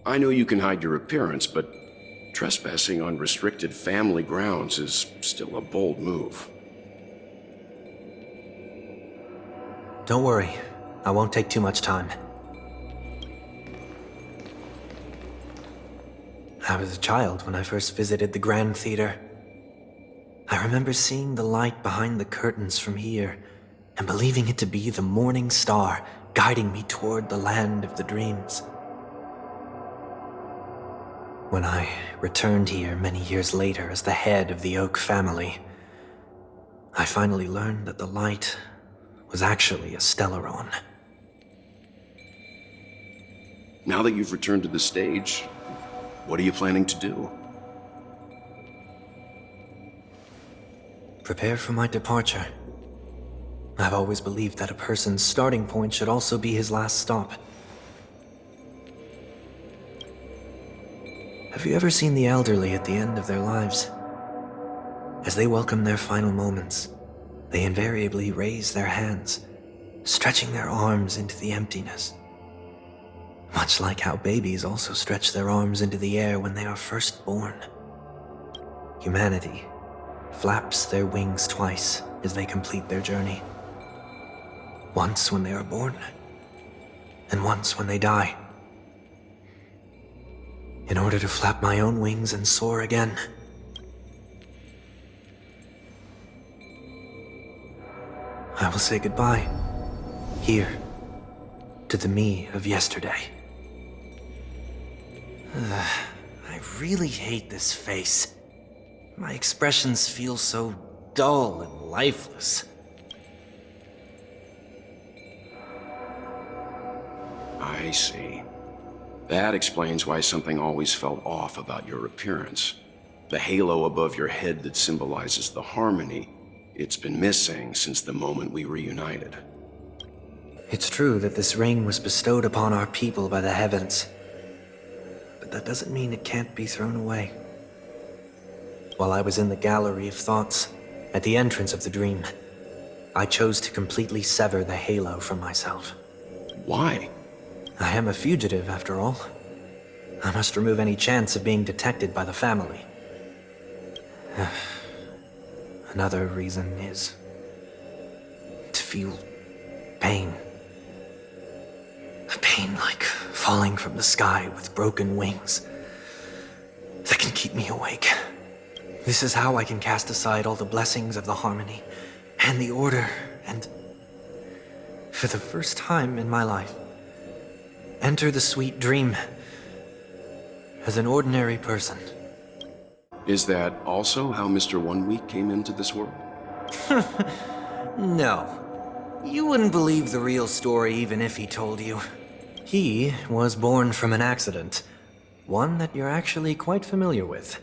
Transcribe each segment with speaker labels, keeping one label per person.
Speaker 1: I know you can hide your appearance, but trespassing on restricted family grounds is still a bold move.
Speaker 2: Don't worry, I won't take too much time. I was a child when I first visited the Grand Theater. I remember seeing the light behind the curtains from here and believing it to be the morning star guiding me toward the land of the dreams. When I returned here many years later as the head of the Oak family, I finally learned that the light was actually a Stellaron.
Speaker 1: Now that you've returned to the stage, what are you planning to do?
Speaker 2: Prepare for my departure. I've always believed that a person's starting point should also be his last stop. Have you ever seen the elderly at the end of their lives? As they welcome their final moments, they invariably raise their hands, stretching their arms into the emptiness. Much like how babies also stretch their arms into the air when they are first born. Humanity flaps their wings twice as they complete their journey. Once when they are born, and once when they die. In order to flap my own wings and soar again. I will say goodbye, here, to the me of yesterday. I really hate this face. My expressions feel so dull and lifeless.
Speaker 1: I see. That explains why something always felt off about your appearance. The halo above your head that symbolizes the harmony, it's been missing since the moment we reunited.
Speaker 2: It's true that this ring was bestowed upon our people by the heavens. But that doesn't mean it can't be thrown away. While I was in the gallery of thoughts, at the entrance of the dream, I chose to completely sever the halo from myself.
Speaker 1: Why?
Speaker 2: I am a fugitive, after all. I must remove any chance of being detected by the family. Another reason is to feel pain. A pain like falling from the sky with broken wings that can keep me awake. This is how I can cast aside all the blessings of the harmony and the order and, for the first time in my life, enter the sweet dream as an ordinary person.
Speaker 1: Is that also how Mr. One Week came into this world?
Speaker 2: No. You wouldn't believe the real story even if he told you. He was born from an accident, one that you're actually quite familiar with.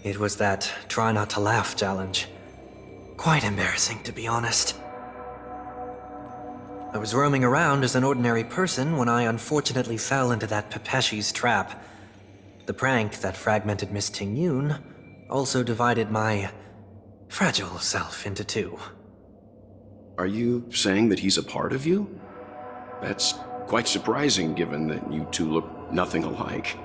Speaker 2: It was that try not to laugh challenge. Quite embarrassing, to be honest. I was roaming around as an ordinary person when I unfortunately fell into that Pepeshi's trap. The prank that fragmented Miss Ting-Yun also divided my fragile self into two.
Speaker 1: Are you saying that he's a part of you? That's quite surprising given that you two look nothing alike.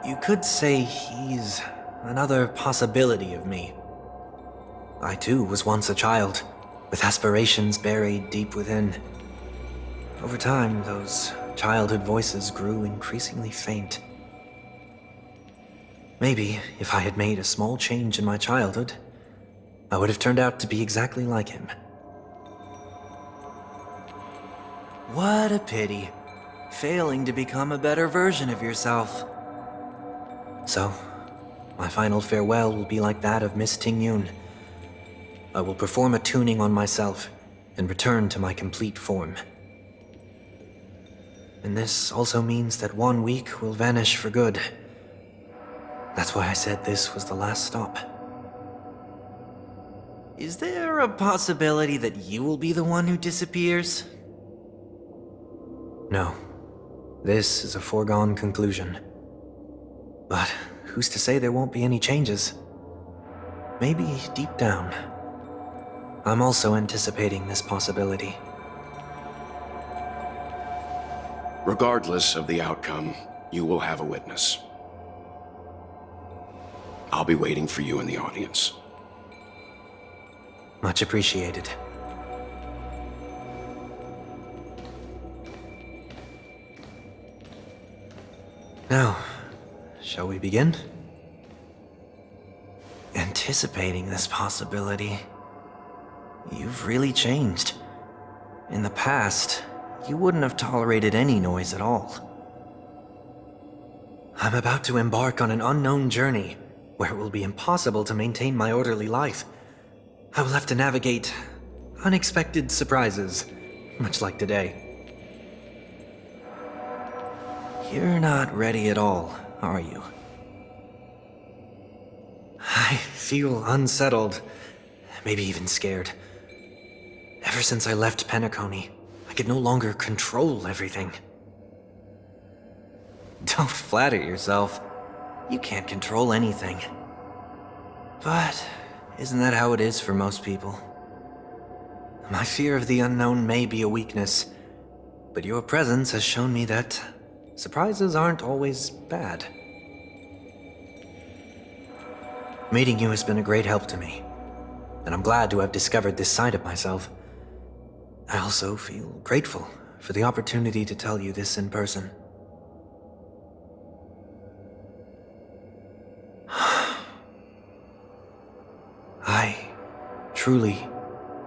Speaker 2: You could say he's another possibility of me. I too was once a child, with aspirations buried deep within. Over time, those childhood voices grew increasingly faint. Maybe if I had made a small change in my childhood, I would have turned out to be exactly like him. What a pity, failing to become a better version of yourself. So, my final farewell will be like that of Miss Ting-Yun. I will perform a tuning on myself and return to my complete form. And this also means that 1 week will vanish for good. That's why I said this was the last stop. Is there a possibility that you will be the one who disappears? No. This is a foregone conclusion. But who's to say there won't be any changes? Maybe deep down, I'm also anticipating this possibility.
Speaker 1: Regardless of the outcome, you will have a witness. I'll be waiting for you in the audience.
Speaker 2: Much appreciated. Now, shall we begin? Anticipating this possibility, you've really changed. In the past, you wouldn't have tolerated any noise at all. I'm about to embark on an unknown journey where it will be impossible to maintain my orderly life. I will have to navigate unexpected surprises, much like today. You're not ready at all, are you? I feel unsettled, maybe even scared. Ever since I left Penacony, I could no longer control everything. Don't flatter yourself. You can't control anything. But isn't that how it is for most people? My fear of the unknown may be a weakness, but your presence has shown me that surprises aren't always bad. Meeting you has been a great help to me, and I'm glad to have discovered this side of myself. I also feel grateful for the opportunity to tell you this in person. I truly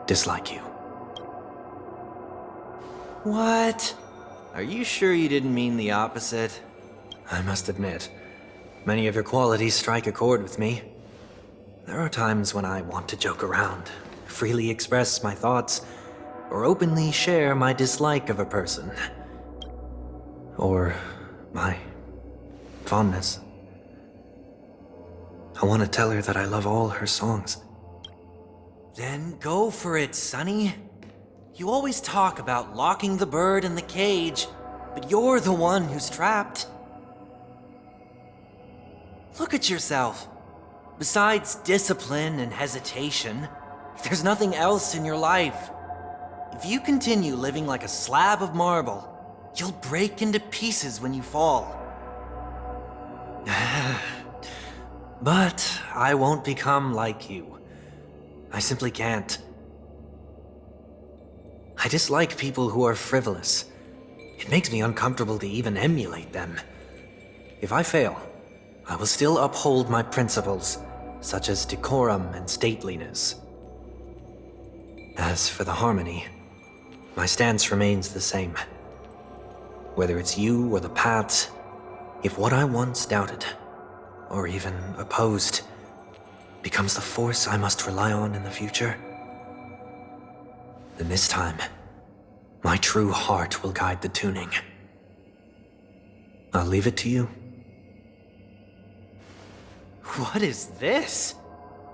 Speaker 2: dislike you. What? Are you sure you didn't mean the opposite? I must admit, many of your qualities strike a chord with me. There are times when I want to joke around, freely express my thoughts, or openly share my dislike of a person. Or my fondness. I want to tell her that I love all her songs. Then go for it, Sonny. You always talk about locking the bird in the cage, but you're the one who's trapped. Look at yourself. Besides discipline and hesitation, there's nothing else in your life. If you continue living like a slab of marble, you'll break into pieces when you fall. But I won't become like you. I simply can't. I dislike people who are frivolous. It makes me uncomfortable to even emulate them. If I fail, I will still uphold my principles, such as decorum and stateliness. As for the harmony, my stance remains the same. Whether it's you or the paths, if what I once doubted, or even opposed, becomes the force I must rely on in the future, then this time, my true heart will guide the tuning. I'll leave it to you. What is this?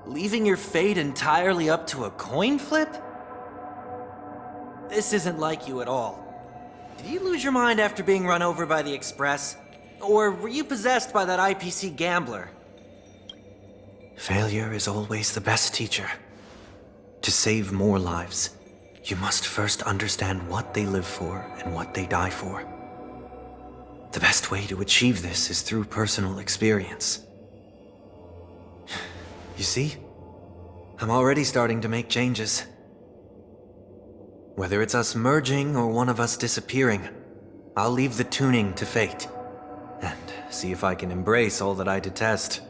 Speaker 2: Leaving your fate entirely up to a coin flip? This isn't like you at all. Did you lose your mind after being run over by the Express? Or were you possessed by that IPC gambler? Failure is always the best teacher. To save more lives, you must first understand what they live for and what they die for. The best way to achieve this is through personal experience. You see? I'm already starting to make changes. Whether it's us merging or one of us disappearing, I'll leave the tuning to fate, and see if I can embrace all that I detest.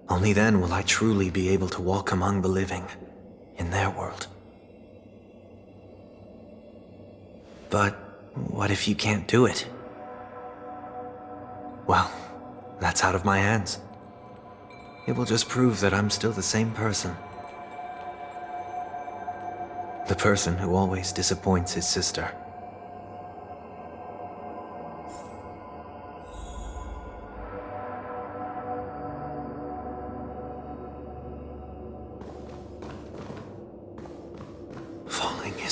Speaker 2: Only then will I truly be able to walk among the living, in their world. But what if you can't do it? Well, that's out of my hands. It will just prove that I'm still the same person. The person who always disappoints his sister.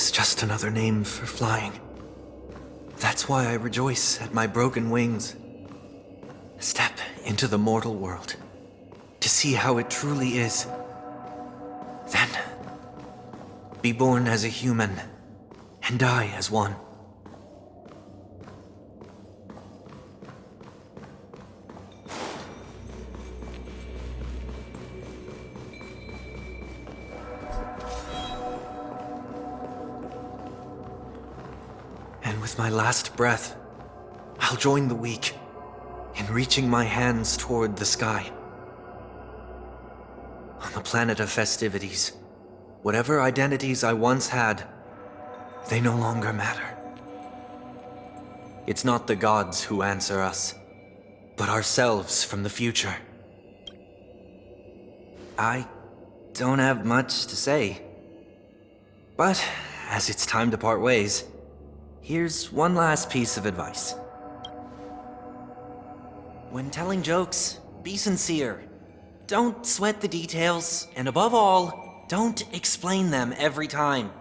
Speaker 2: is just another name for flying. That's why I rejoice at my broken wings. Step into the mortal world to see how it truly is. Then, be born as a human and die as one. And with my last breath, I'll join the weak in reaching my hands toward the sky. On the planet of festivities, whatever identities I once had, they no longer matter. It's not the gods who answer us, but ourselves from the future. I don't have much to say, but as it's time to part ways, here's one last piece of advice. When telling jokes, be sincere. Don't sweat the details, and above all, don't explain them every time.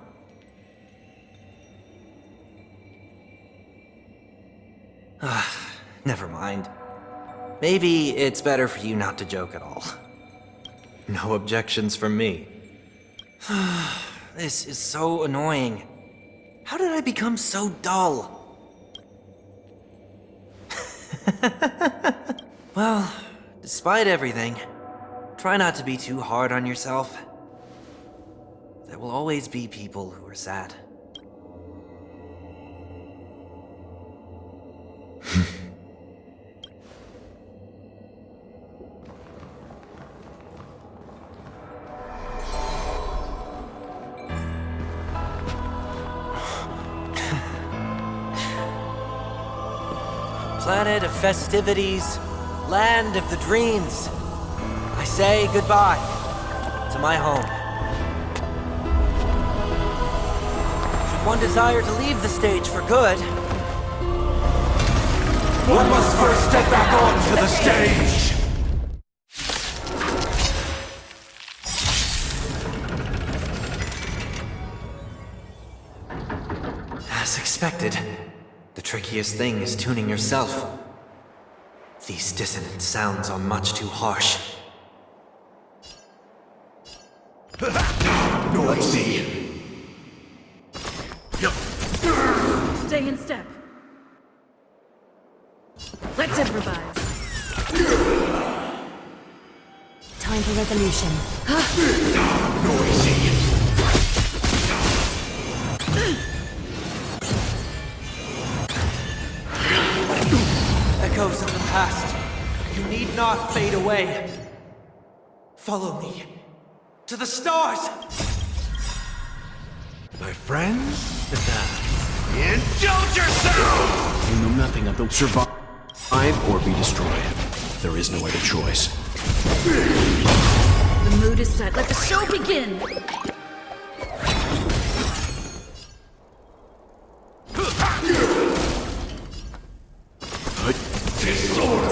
Speaker 2: Never mind. Maybe it's better for you not to joke at all. No objections from me. This is so annoying. How did I become so dull? Well, despite everything, try not to be too hard on yourself. There will always be people who are sad. Planet of festivities, land of the dreams. I say goodbye to my home. Should one desire to leave the stage for good,
Speaker 3: one must first step back onto the stage!
Speaker 2: as expected, the trickiest thing is tuning yourself. These dissonant sounds are much too harsh.
Speaker 3: Noisy!
Speaker 4: Stay in step. Let's improvise.
Speaker 5: Time for revolution.
Speaker 3: Noisy!
Speaker 2: Echoes of the past, you need not fade away. Follow me to the stars!
Speaker 3: My friends? Indulge yourself!
Speaker 1: You know nothing of the survive or be destroyed. There is no other choice.
Speaker 4: The mood is set. Let the show begin.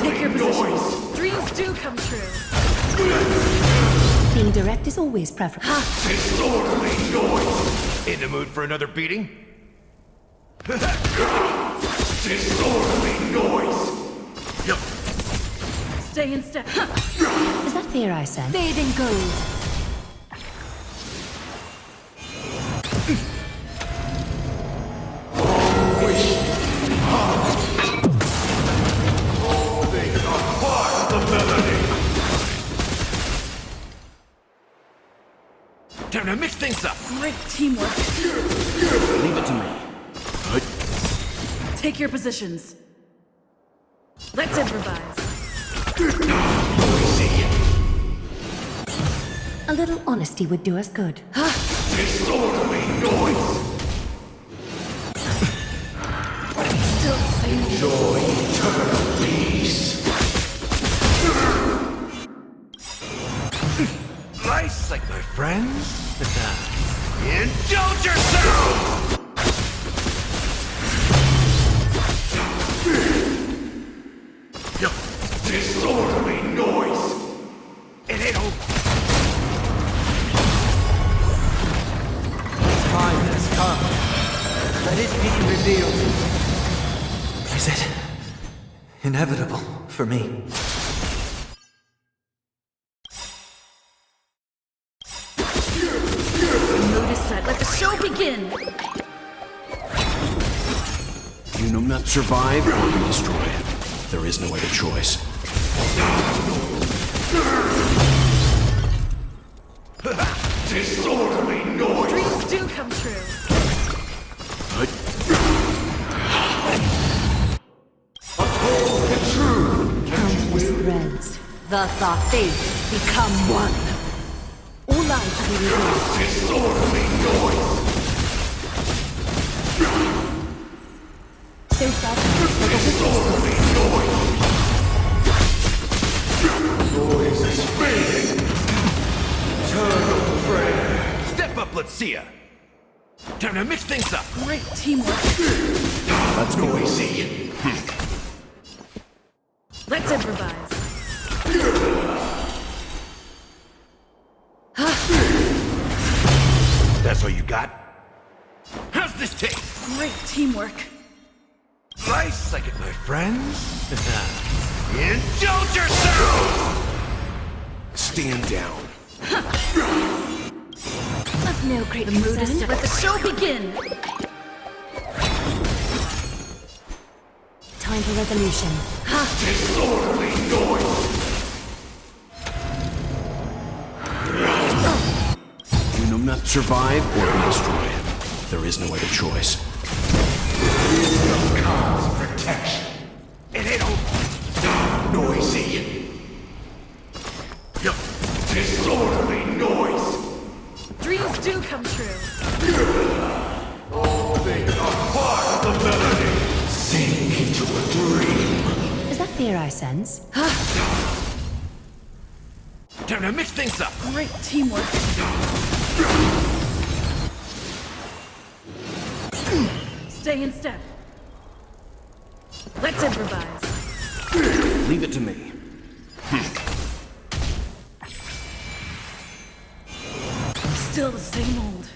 Speaker 4: Take your positions. Dreams do come true.
Speaker 5: Being direct is always preferable.
Speaker 3: Disorderly noise! In the mood for another beating? Disorderly noise!
Speaker 4: Stay in step.
Speaker 5: Is that fear I sense?
Speaker 4: Bathing gold.
Speaker 3: Time to mix things up!
Speaker 4: Great teamwork.
Speaker 1: Leave it to me.
Speaker 4: Take your positions. Let's improvise.
Speaker 5: A little honesty would do us good.
Speaker 3: Disorderly noise!
Speaker 4: Still same.
Speaker 3: Enjoy eternal peace! Nice like my friends? Indulge yourself! Disorderly noise! It ain't over!
Speaker 2: Time has come inevitable for me.
Speaker 4: Mood is set. Let the show begin!
Speaker 1: You know not survive or be destroyed. There is no other choice.
Speaker 3: Disorderly noise!
Speaker 4: Dreams do come true.
Speaker 5: Countless threads. Thus our fates become one. All life to be revealed.
Speaker 3: Disorderly noise!
Speaker 5: So far, like a
Speaker 3: Disorderly noise! Noise is fading! Eternal prayer! Step up, let's see ya! Time to mix things up!
Speaker 4: Great teamwork.
Speaker 3: That's noisy!
Speaker 4: Let's improvise.
Speaker 3: That's all you got? How's this taste?
Speaker 4: Great teamwork.
Speaker 3: Nice, like it, my friends? Indulge yourself!
Speaker 1: Stand down.
Speaker 5: no great
Speaker 4: The mood is
Speaker 5: concern.
Speaker 4: set. Let the show begin!
Speaker 5: Time for resolution.
Speaker 3: Disorderly noise!
Speaker 1: You know not survive or be destroyed. There is no other choice.
Speaker 3: Cause protection. It ain't over. Noisy. Disorderly noise.
Speaker 4: Dreams do come true.
Speaker 3: All things are part of the melody. Sink into a dream.
Speaker 5: Is that fear I sense?
Speaker 3: Time to mix things up.
Speaker 4: Great teamwork. Stay in step. Let's improvise.
Speaker 1: Leave it to me.
Speaker 4: Still the same old.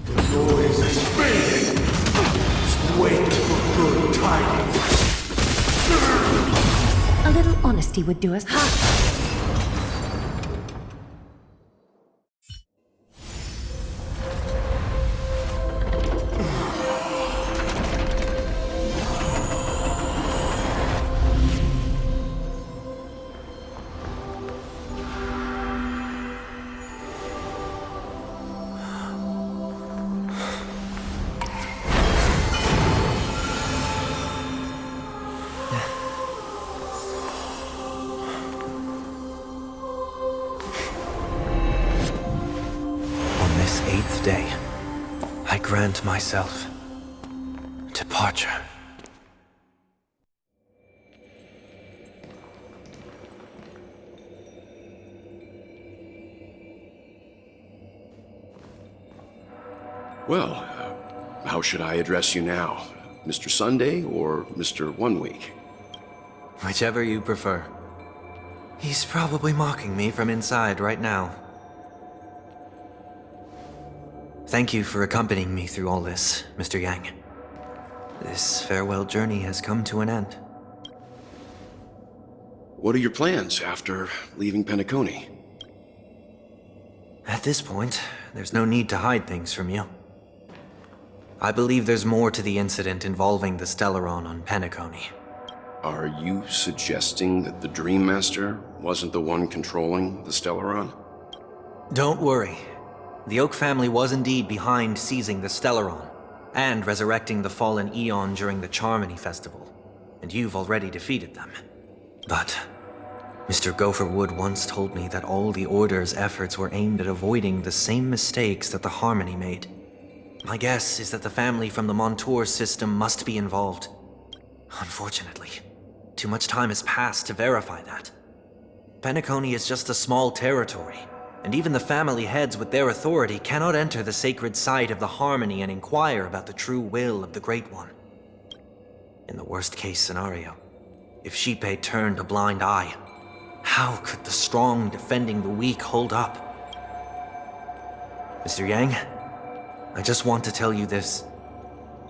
Speaker 3: The noise is fading. Just wait for good tidings.
Speaker 5: A little honesty would do us good.
Speaker 2: On this 8th day, I grant myself departure.
Speaker 1: Well, how should I address you now? Mr. Sunday or Mr. One Week?
Speaker 2: Whichever you prefer. He's probably mocking me from inside right now. Thank you for accompanying me through all this, Mr. Yang. This farewell journey has come to an end.
Speaker 1: What are your plans after leaving Penacony?
Speaker 2: At this point, there's no need to hide things from you. I believe there's more to the incident involving the Stellaron on Penacony.
Speaker 1: Are you suggesting that the Dream Master wasn't the one controlling the Stellaron?
Speaker 2: Don't worry. The Oak family was indeed behind seizing the Stellaron and resurrecting the fallen Eon during the Charmony Festival, and you've already defeated them. But Mr. Gopherwood once told me that all the Order's efforts were aimed at avoiding the same mistakes that the Harmony made. My guess is that the family from the Montour system must be involved. Unfortunately, too much time has passed to verify that. Penacony is just a small territory, and even the family heads with their authority cannot enter the sacred site of the Harmony and inquire about the true will of the Great One. In the worst-case scenario, if Xipe turned a blind eye, how could the strong defending the weak hold up? Mr. Yang, I just want to tell you this.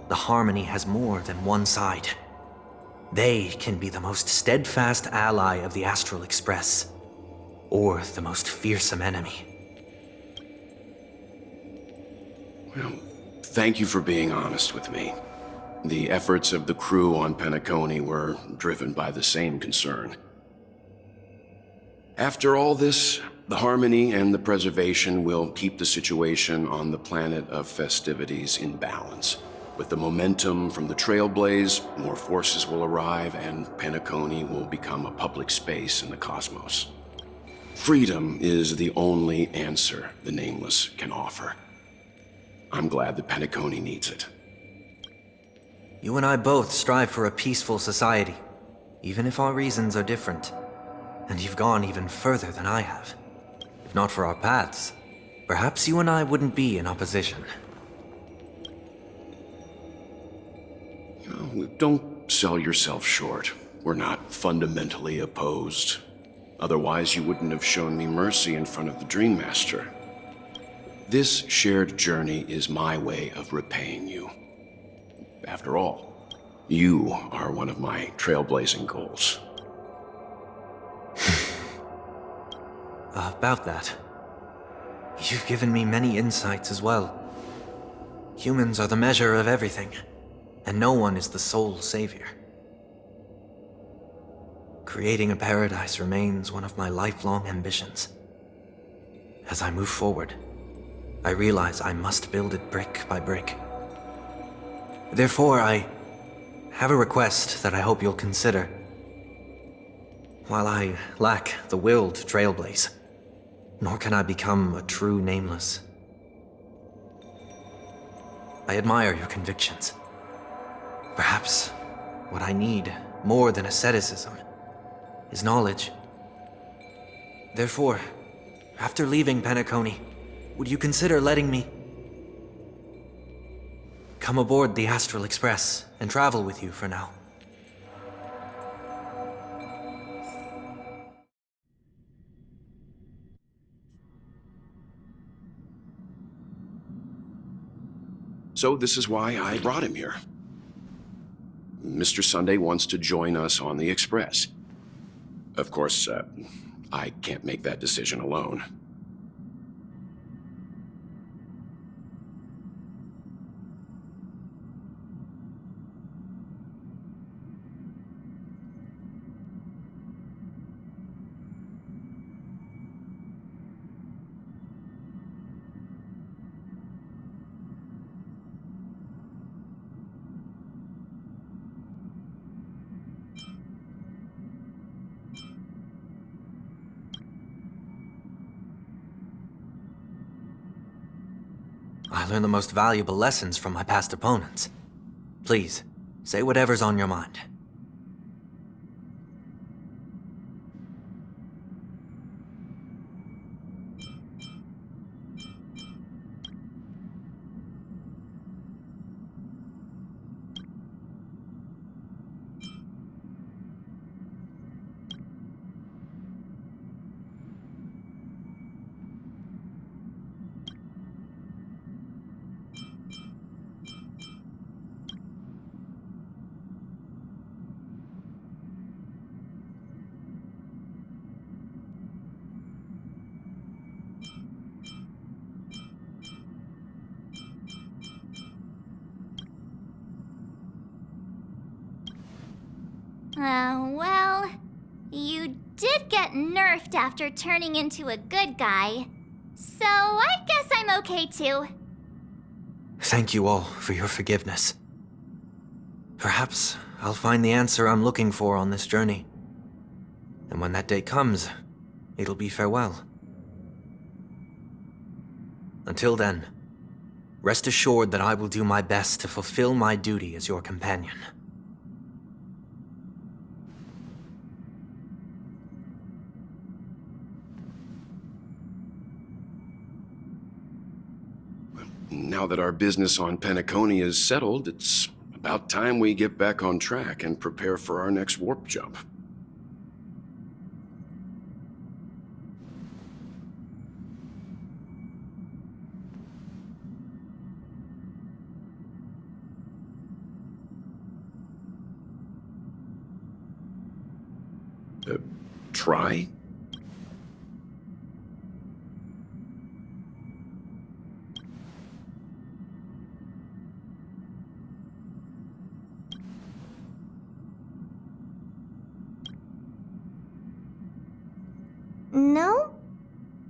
Speaker 2: the Harmony has more than one side. They can be the most steadfast ally of the Astral Express, or the most fearsome enemy.
Speaker 1: Well, thank you for being honest with me. The efforts of the crew on Penacony were driven by the same concern. After all this, the Harmony and the Preservation will keep the situation on the planet of festivities in balance. With the momentum from the Trailblaze, more forces will arrive and Penacony will become a public space in the cosmos. Freedom is the only answer the Nameless can offer. I'm glad that Penacony needs it.
Speaker 2: You and I both strive for a peaceful society, even if our reasons are different. And you've gone even further than I have. If not for our paths, perhaps you and I wouldn't be in opposition.
Speaker 1: Don't sell yourself short. We're not fundamentally opposed. Otherwise, you wouldn't have shown me mercy in front of the Dream Master. This shared journey is my way of repaying you. After all, you are one of my trailblazing goals.
Speaker 2: About that, you've given me many insights as well. Humans are the measure of everything, and no one is the sole savior. Creating a paradise remains one of my lifelong ambitions. As I move forward, I realize I must build it brick by brick. Therefore, I have a request that I hope you'll consider. While I lack the will to trailblaze, nor can I become a true Nameless, I admire your convictions. Perhaps what I need, more than asceticism, is knowledge. Therefore, after leaving Penacony, would you consider letting me come aboard the Astral Express and travel with you for now?
Speaker 1: So this is why I brought him here. Mr. Sunday wants to join us on the Express. Of course, I can't make that decision alone.
Speaker 2: I learned the most valuable lessons from my past opponents. Please, say whatever's on your mind.
Speaker 6: Well, you did get nerfed after turning into a good guy. So I guess I'm okay too.
Speaker 2: Thank you all for your forgiveness. Perhaps I'll find the answer I'm looking for on this journey. And when that day comes, it'll be farewell. Until then, rest assured that I will do my best to fulfill my duty as your companion.
Speaker 1: Now that our business on Penacony is settled, it's about time we get back on track and prepare for our next warp jump. Try?
Speaker 6: No,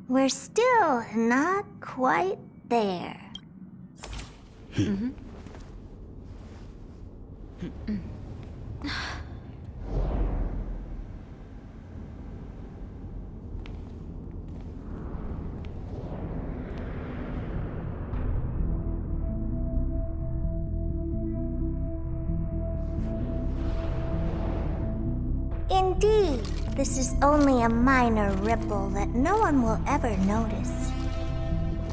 Speaker 6: we're still not quite there. Indeed, this is only a minor ripple that no one will ever notice.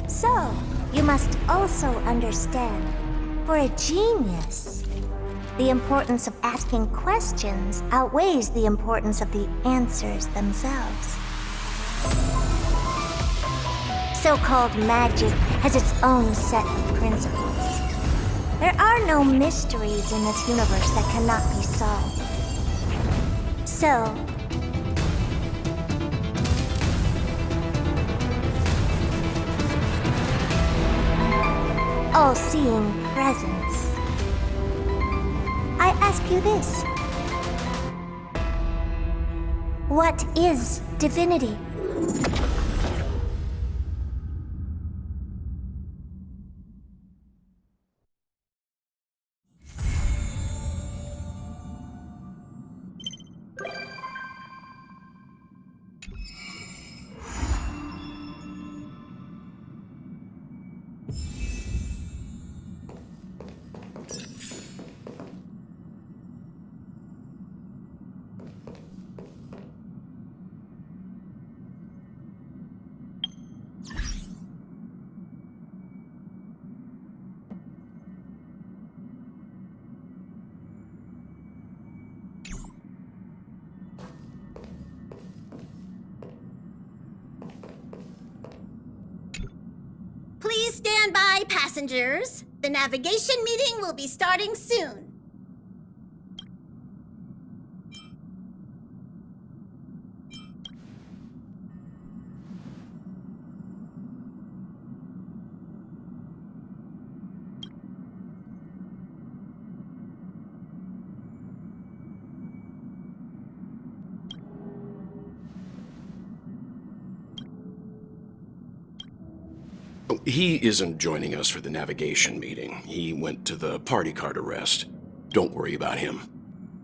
Speaker 6: So, you must also understand, for a genius, the importance of asking questions outweighs the importance of the answers themselves. So-called magic has its own set of principles. There are no mysteries in this universe that cannot be solved. So, all-seeing presence, I ask you this. What is divinity?
Speaker 7: Please stand by, passengers. The navigation meeting will be starting soon.
Speaker 1: He isn't joining us for the navigation meeting. He went to the party card arrest. Don't worry about him.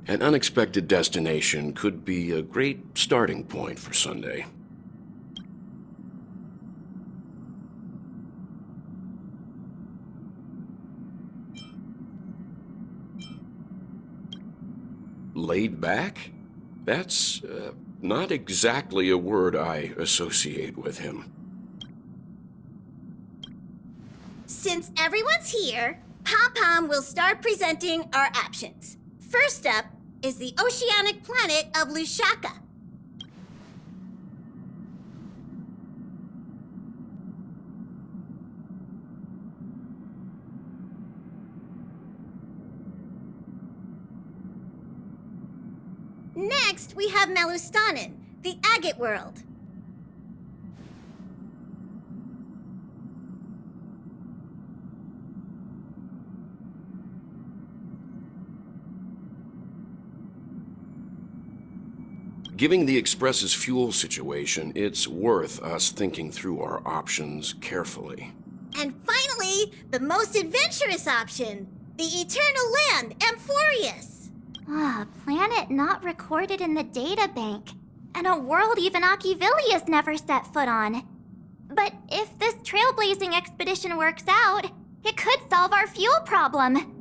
Speaker 1: An unexpected destination could be a great starting point for Sunday. Laid back? That's not exactly a word I associate with him.
Speaker 7: Since everyone's here, Pom-Pom will start presenting our options. First up is the oceanic planet of Lushaka. Next, we have Malustanin, the agate world.
Speaker 1: Given the Express's fuel situation, it's worth us thinking through our options carefully.
Speaker 7: And finally, the most adventurous option, the eternal land, Amphorius.
Speaker 6: A planet not recorded in the databank, and a world even Achivilius never set foot on. But if this trailblazing expedition works out, it could solve our fuel problem.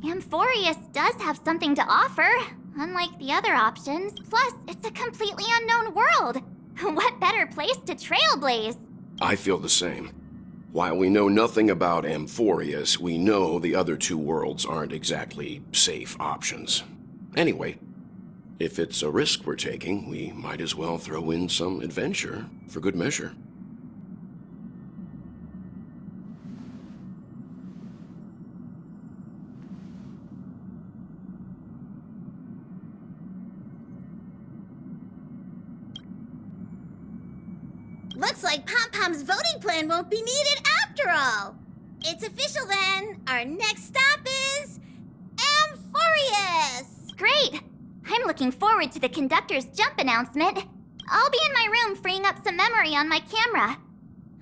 Speaker 6: Amphorius does have something to offer, unlike the other options. Plus, it's a completely unknown world. What better place to trailblaze?
Speaker 1: I feel the same. While we know nothing about Amphorius, we know the other two worlds aren't exactly safe options. Anyway, If it's a risk we're taking, we might as well throw in some adventure for good measure.
Speaker 7: Looks like Pom-Pom's voting plan won't be needed after all. It's official then. Our next stop is Amphorius.
Speaker 8: Great! I'm looking forward to the conductor's jump announcement. I'll be in my room freeing up some memory on my camera.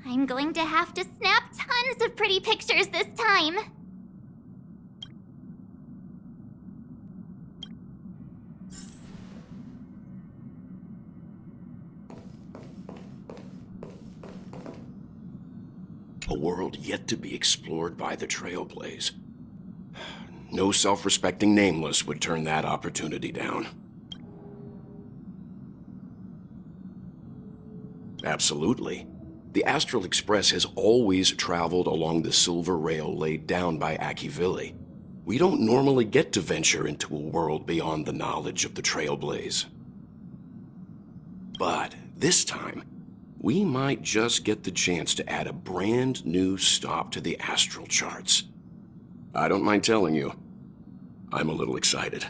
Speaker 8: I'm going to have to snap tons of pretty pictures this time.
Speaker 1: A world yet to be explored by the Trailblaze. No self-respecting nameless would turn that opportunity down. Absolutely. The Astral Express has always traveled along the silver rail laid down by Akivili. We don't normally get to venture into a world beyond the knowledge of the Trailblaze. But this time, we might just get the chance to add a brand new stop to the astral charts. I don't mind telling you, I'm a little excited.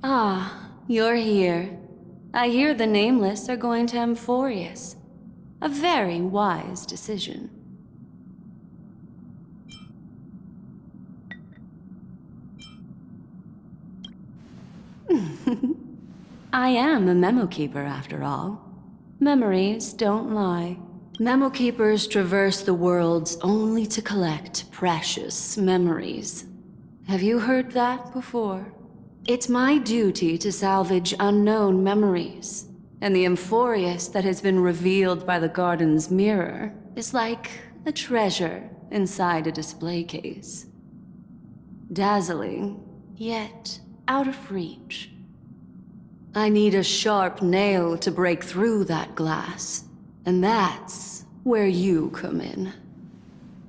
Speaker 5: Ah, you're here. I hear the Nameless are going to Amphorius. A very wise decision. I am a memo keeper, after all. Memories don't lie. Memo keepers traverse the worlds only to collect precious memories. Have you heard that before? It's my duty to salvage unknown memories, and the Amphorius that has been revealed by the garden's mirror is like a treasure inside a display case. Dazzling, yet out of reach. I need a sharp nail to break through that glass, and that's where you come in.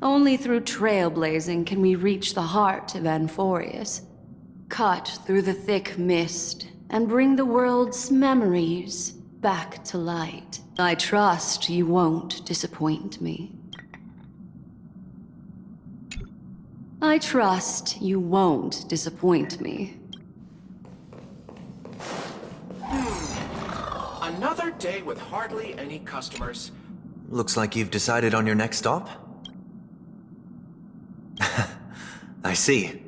Speaker 5: Only through trailblazing can we reach the heart of Amphorius, cut through the thick mist, and bring the world's memories back to light. I trust you won't disappoint me. I trust you won't disappoint me.
Speaker 9: Another day with hardly any customers.
Speaker 2: Looks like you've decided on your next stop? I see.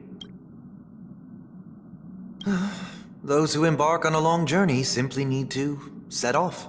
Speaker 2: Those who embark on a long journey simply need to set off.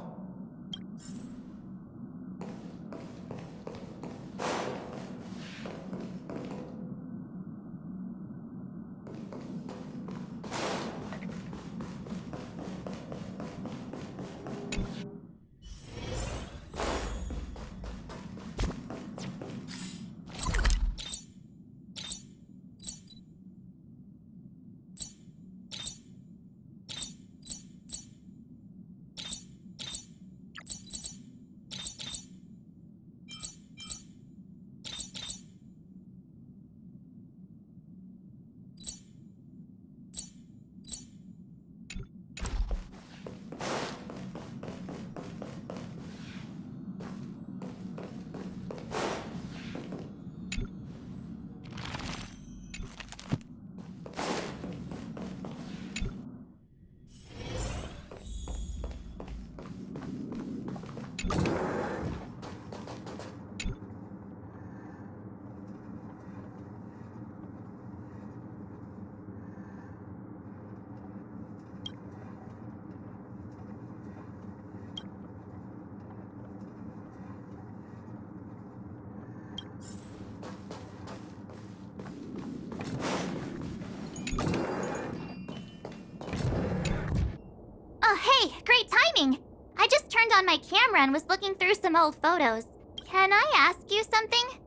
Speaker 8: hey, great timing! I just turned on my camera and was looking through some old photos. Can I ask you something?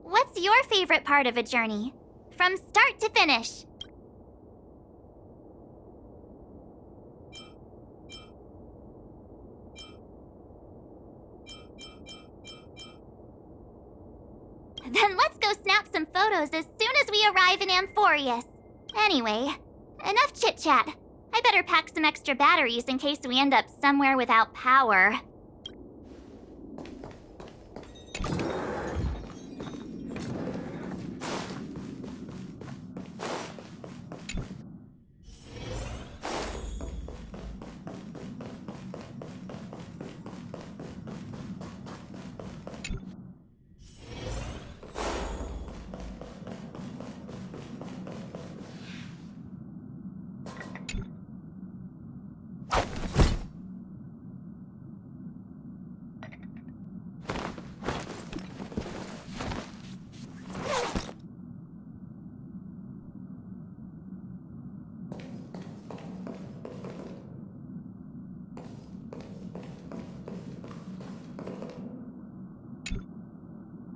Speaker 8: What's your favorite part of a journey? From start to finish? Then let's go snap some photos as soon as we arrive in Amphorius. Anyway, enough chit-chat. I better pack some extra batteries in case we end up somewhere without power.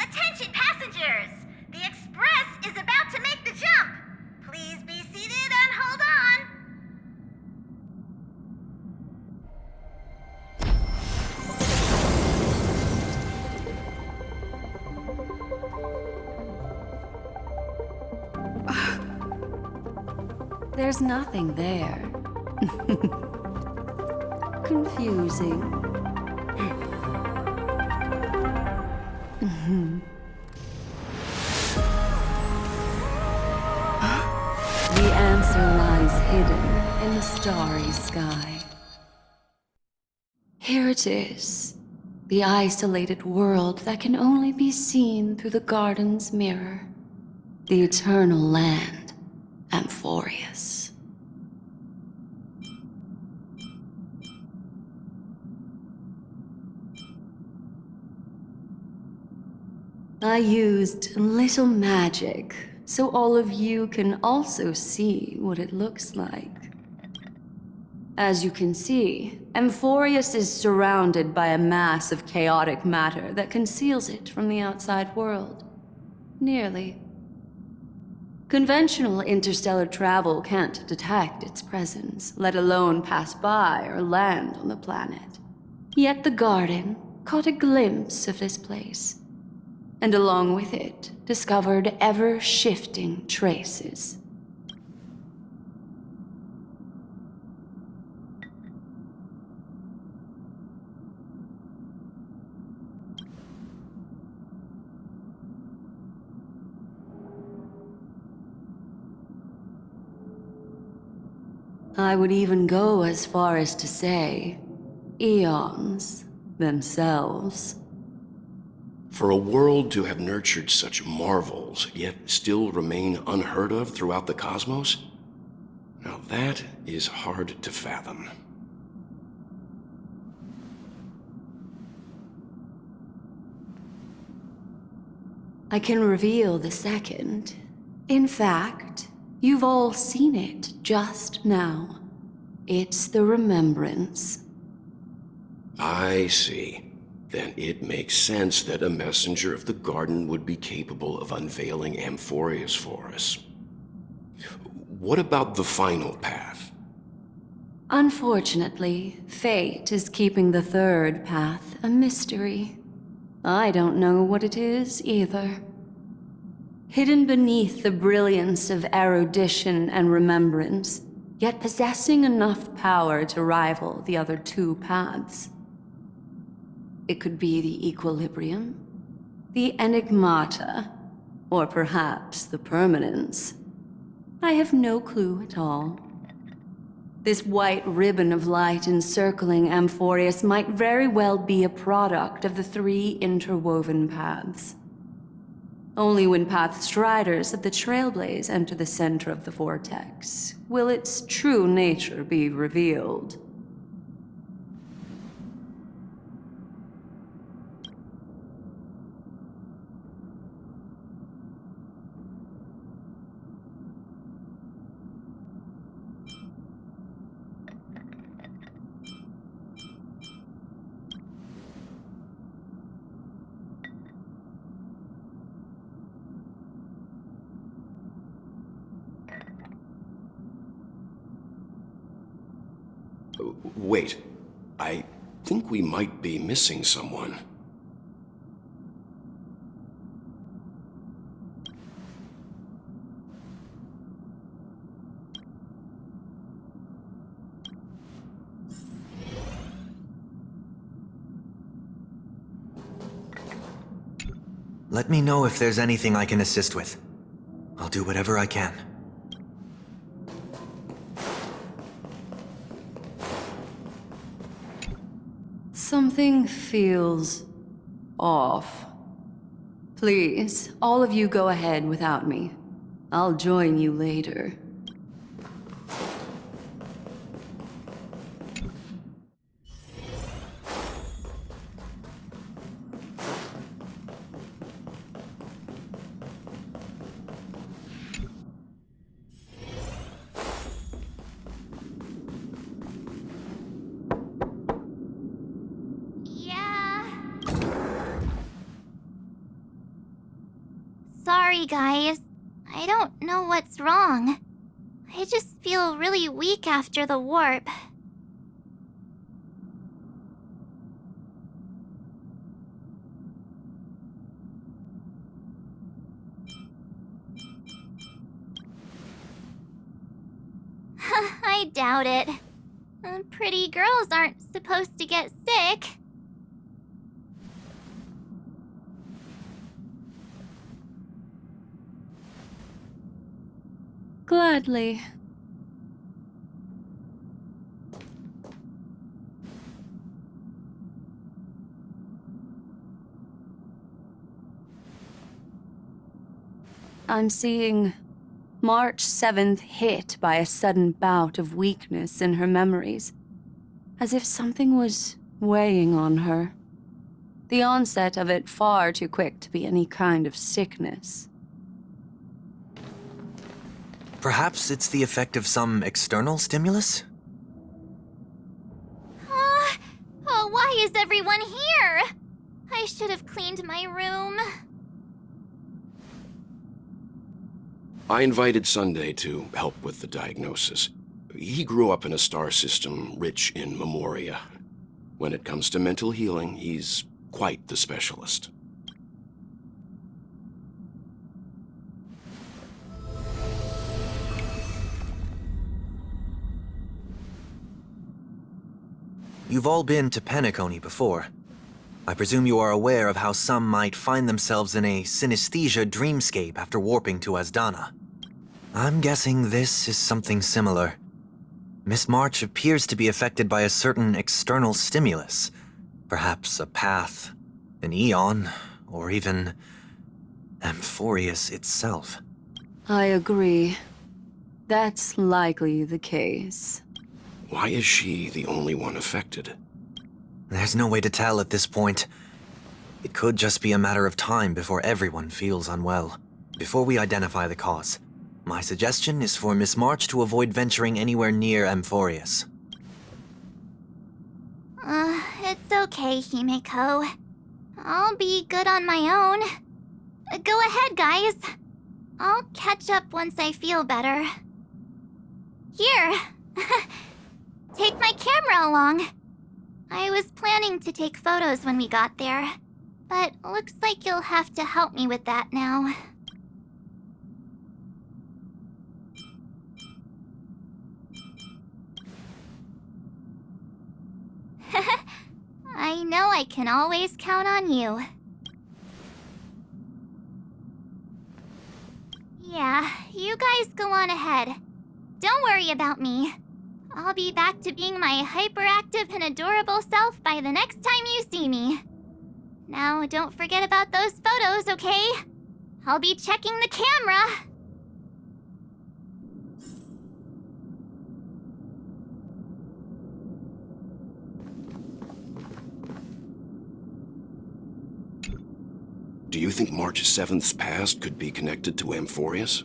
Speaker 7: Attention passengers! The express is about to make the jump. Please be seated and hold on.
Speaker 5: There's nothing there. Confusing. The answer lies hidden in the starry sky. Here it is, the isolated world that can only be seen through the garden's mirror. The eternal land, Amphorius. I used a little magic so all of you can also see what it looks like. As you can see, Amphorius is surrounded by a mass of chaotic matter that conceals it from the outside world. Nearly. Conventional interstellar travel can't detect its presence, let alone pass by or land on the planet. Yet the garden caught a glimpse of this place, and along with it, discovered ever-shifting traces. I would even go as far as to say, eons themselves.
Speaker 1: For a world to have nurtured such marvels, yet still remain unheard of throughout the cosmos? Now that is hard to fathom.
Speaker 5: I can reveal the second. In fact, you've all seen it just now. It's the remembrance.
Speaker 1: I see. Then it makes sense that a messenger of the garden would be capable of unveiling Amphorius for us. What about the final path?
Speaker 5: Unfortunately, fate is keeping the third path a mystery. I don't know what it is either. Hidden beneath the brilliance of erudition and remembrance, yet possessing enough power to rival the other two paths. It could be the equilibrium, the enigmata, or perhaps the permanence. I have no clue at all. This white ribbon of light encircling Amphorius might very well be a product of the three interwoven paths. Only when path striders of the Trailblaze enter the center of the vortex will its true nature be revealed.
Speaker 1: Wait. I think we might be missing someone.
Speaker 2: Let me know if there's anything I can assist with. I'll do whatever I can.
Speaker 5: Something feels off. Please, all of you go ahead without me. I'll join you later.
Speaker 8: Yeah. Sorry, guys. I don't know what's wrong. I just feel really weak after the warp. I doubt it. Pretty girls aren't supposed to get sick.
Speaker 5: Gladly. I'm seeing March 7th hit by a sudden bout of weakness in her memories, as if something was weighing on her. The onset of it far too quick to be any kind of sickness.
Speaker 2: Perhaps it's the effect of some external stimulus?
Speaker 8: Oh, why is everyone here? I should have cleaned my room.
Speaker 1: I invited Sunday to help with the diagnosis. He grew up in a star system rich in memoria. When it comes to mental healing, he's quite the specialist.
Speaker 2: You've all been to Penacony before. I presume you are aware of how some might find themselves in a synesthesia dreamscape after warping to Asdana. I'm guessing this is something similar. Miss March appears to be affected by a certain external stimulus. Perhaps a path, an eon, or even Amphorius itself.
Speaker 5: I agree. That's likely the case.
Speaker 1: Why is she the only one affected?
Speaker 2: There's no way to tell at this point. It could just be a matter of time before everyone feels unwell. Before we identify the cause, my suggestion is for Miss March to avoid venturing anywhere near Amphorius.
Speaker 8: It's okay, Himeko. I'll be good on my own. Go ahead, guys. I'll catch up once I feel better. Here. Take my camera along. I was planning to take photos when we got there, but looks like you'll have to help me with that now. I know I can always count on you. Yeah, you guys go on ahead. Don't worry about me. I'll be back to being my hyperactive and adorable self by the next time you see me. Now, don't forget about those photos, okay? I'll be checking the camera.
Speaker 1: Do you think March 7th's past could be connected to Amphorius?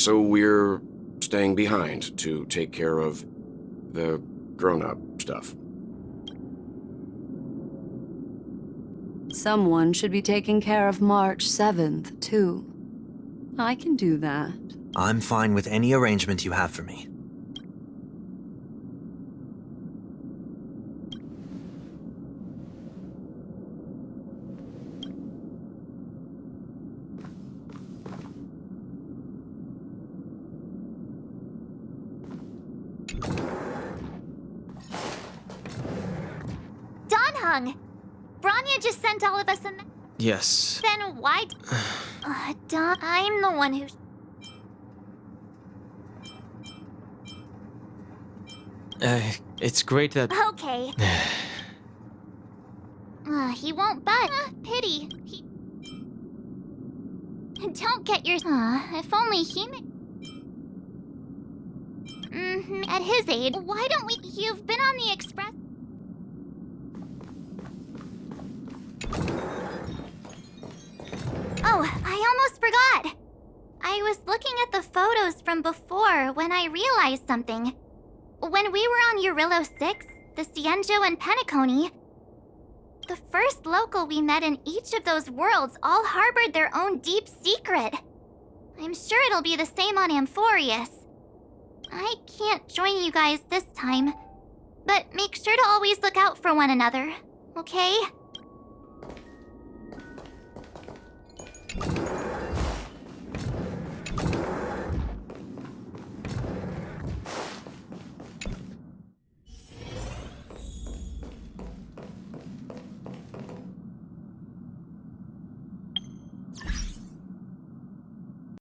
Speaker 1: So we're staying behind to take care of the grown-up stuff.
Speaker 5: Someone should be taking care of March 7th, too. I can do that.
Speaker 2: I'm fine with any arrangement you have for me.
Speaker 8: Donhung! Branya just sent all of us a
Speaker 2: Yes.
Speaker 8: Then why... Don... I'm the one who...
Speaker 2: It's great that...
Speaker 8: Okay. He won't budge. Pity. He... Don't get your... if only he... at his age, why don't we... You've been on the express... Oh, I almost forgot. I was looking at the photos from before when I realized something. When we were on Eurillo 6, the Cienjo and Penacony, the first local we met in each of those worlds all harbored their own deep secret. I'm sure it'll be the same on Amphorius. I can't join you guys this time, but make sure to always look out for one another, okay?